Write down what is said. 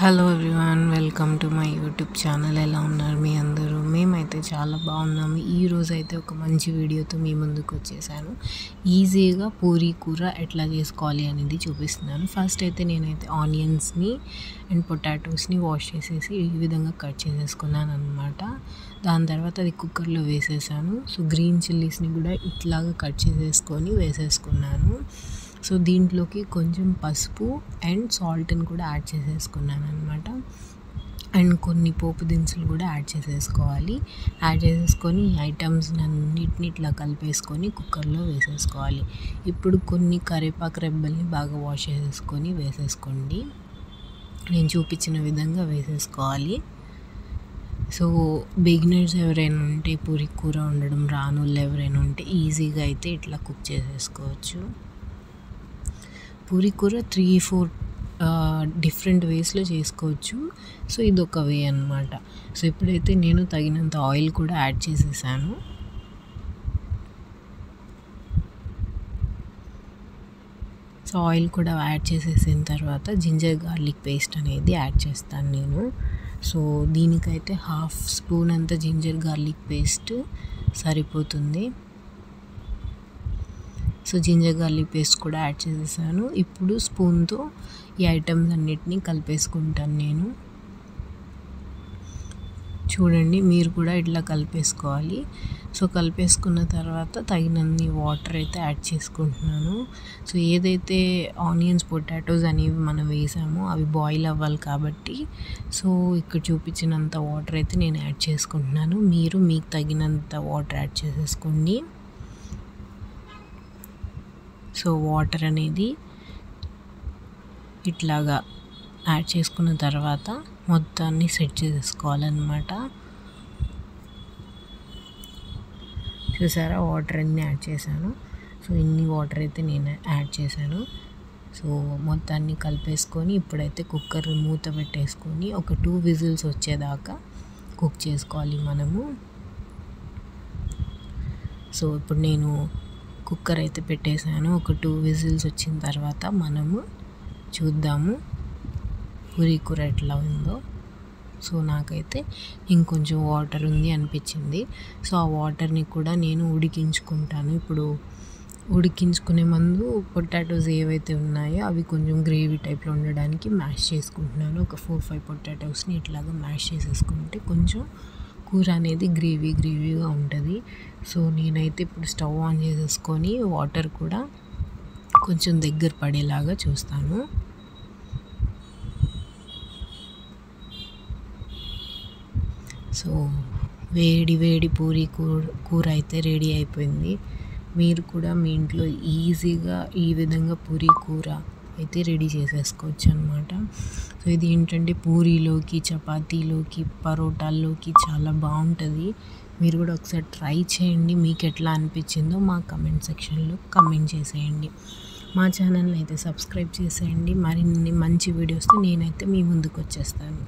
Hello everyone, welcome to my YouTube channel. ఎలా ఉన్నారు మీ అందరూ? మేమైతే చాలా బాగున్నాము. ఈరోజు అయితే ఒక మంచి వీడియోతో మీ ముందుకు వచ్చేసాను. ఈజీగా పూరీ కూర ఎట్లా చేసుకోవాలి అనేది చూపిస్తున్నాను. ఫస్ట్ అయితే నేనైతే ఆనియన్స్ని అండ్ పొటాటోస్ని వాష్ చేసేసి ఈ విధంగా కట్ చేసేసుకున్నాను అనమాట. దాని తర్వాత అది కుక్కర్లో వేసేసాను. సో గ్రీన్ చిల్లీస్ని కూడా ఇట్లాగా కట్ చేసేసుకొని వేసేసుకున్నాను. సో దీంట్లోకి కొంచెం పసుపు అండ్ సాల్ట్ని కూడా యాడ్ చేసేసుకున్నాను అనమాట. అండ్ కొన్ని పోపు దినుసులు కూడా యాడ్ చేసేసుకోవాలి. యాడ్ చేసేసుకొని ఈ ఐటమ్స్ అన్నిటిని ఇట్లా కలిపేసుకొని కుక్కర్లో వేసేసుకోవాలి. ఇప్పుడు కొన్ని కరివేపాకు రెబ్బల్ని బాగా వాష్ చేసేసుకొని వేసేసుకోండి. నేను చూపించిన విధంగా వేసేసుకోవాలి. సో బిగినర్స్ ఎవరైనా ఉంటే పూరీ కూర వండడం రానోళ్ళు ఎవరైనా ఉంటే ఈజీగా అయితే ఇట్లా కుక్ చేసేసుకోవచ్చు. పూరీ కూర 3-4 డిఫరెంట్ వేస్లో చేసుకోవచ్చు. సో ఇదొక వే అనమాట. సో ఇప్పుడైతే నేను తగినంత ఆయిల్ కూడా యాడ్ చేసేసాను. సో ఆయిల్ కూడా యాడ్ చేసేసిన తర్వాత జింజర్ గార్లిక్ పేస్ట్ అనేది యాడ్ చేస్తాను నేను. సో దీనికైతే 1/2 స్పూన్ అంత జింజర్ గార్లిక్ పేస్ట్ సరిపోతుంది. సో జింజర్ గార్లిక్ పేస్ట్ కూడా యాడ్ చేసేసాను. ఇప్పుడు స్పూన్తో ఈ ఐటమ్స్ అన్నిటినీ కలిపేసుకుంటాను నేను. చూడండి, మీరు కూడా ఇట్లా కలిపేసుకోవాలి. సో కలిపేసుకున్న తర్వాత తగినన్ని వాటర్ అయితే యాడ్ చేసుకుంటున్నాను. సో ఏదైతే ఆనియన్స్ పొటాటోస్ అనేవి మనం వేసామో అవి బాయిల్ అవ్వాలి కాబట్టి సో ఇక్కడ చూపించినంత వాటర్ అయితే నేను యాడ్ చేసుకుంటున్నాను. మీరు మీకు తగినంత వాటర్ యాడ్ చేసేసుకోండి. సో వాటర్ అనేది ఇట్లాగా యాడ్ చేసుకున్న తర్వాత మొత్తాన్ని సెట్ చేసేసుకోవాలన్నమాట. చూసారా, వాటర్ అన్నీ యాడ్ చేశాను. సో ఇన్ని వాటర్ అయితే నేను యాడ్ చేశాను. సో మొత్తాన్ని కలిపేసుకొని ఇప్పుడైతే కుక్కర్ మూత పెట్టేసుకొని ఒక 2 విజిల్స్ వచ్చేదాకా కుక్ చేసుకోవాలి మనము. సో ఇప్పుడు నేను కుక్కర్ అయితే పెట్టేశాను. ఒక 2 విజిల్స్ వచ్చిన తర్వాత మనము చూద్దాము పూరీ కూర ఎట్లా ఉందో. సో నాకైతే ఇంకొంచెం వాటర్ ఉంది అనిపించింది. సో ఆ వాటర్ని కూడా నేను ఉడికించుకుంటాను. ఇప్పుడు ఉడికించుకునే ముందు పొటాటోస్ ఏవైతే ఉన్నాయో అవి కొంచెం గ్రేవీ టైప్లో ఉండడానికి మ్యాష్ చేసుకుంటున్నాను. ఒక 4-5 పొటాటోస్ని ఇట్లాగా మ్యాష్ చేసేసుకుంటే కొంచెం కూర అనేది గ్రేవీగా ఉంటుంది. సో నేనైతే ఇప్పుడు స్టవ్ ఆన్ చేసేసుకొని వాటర్ కూడా కొంచెం దగ్గర పడేలాగా చూస్తాను. సో వేడి పూరీ కూర అయితే రెడీ అయిపోయింది. మీరు కూడా మీ ఇంట్లో ఈజీగా ఈ విధంగా పూరీ కూర అయితే రెడీ చేసేసుకోవచ్చు అనమాట. సో ఇది ఏంటంటే పూరీలోకి, చపాతీలోకి, పరోటాల్లోకి చాలా బాగుంటుంది. మీరు కూడా ఒకసారి ట్రై చేయండి. మీకు ఎట్లా అనిపించిందో మా కమెంట్ సెక్షన్లో కమెంట్ చేసేయండి. మా ఛానల్ని అయితే సబ్స్క్రైబ్ చేసేయండి. మరిన్ని మంచి వీడియోస్తో నేనైతే మీ ముందుకు వచ్చేస్తాను.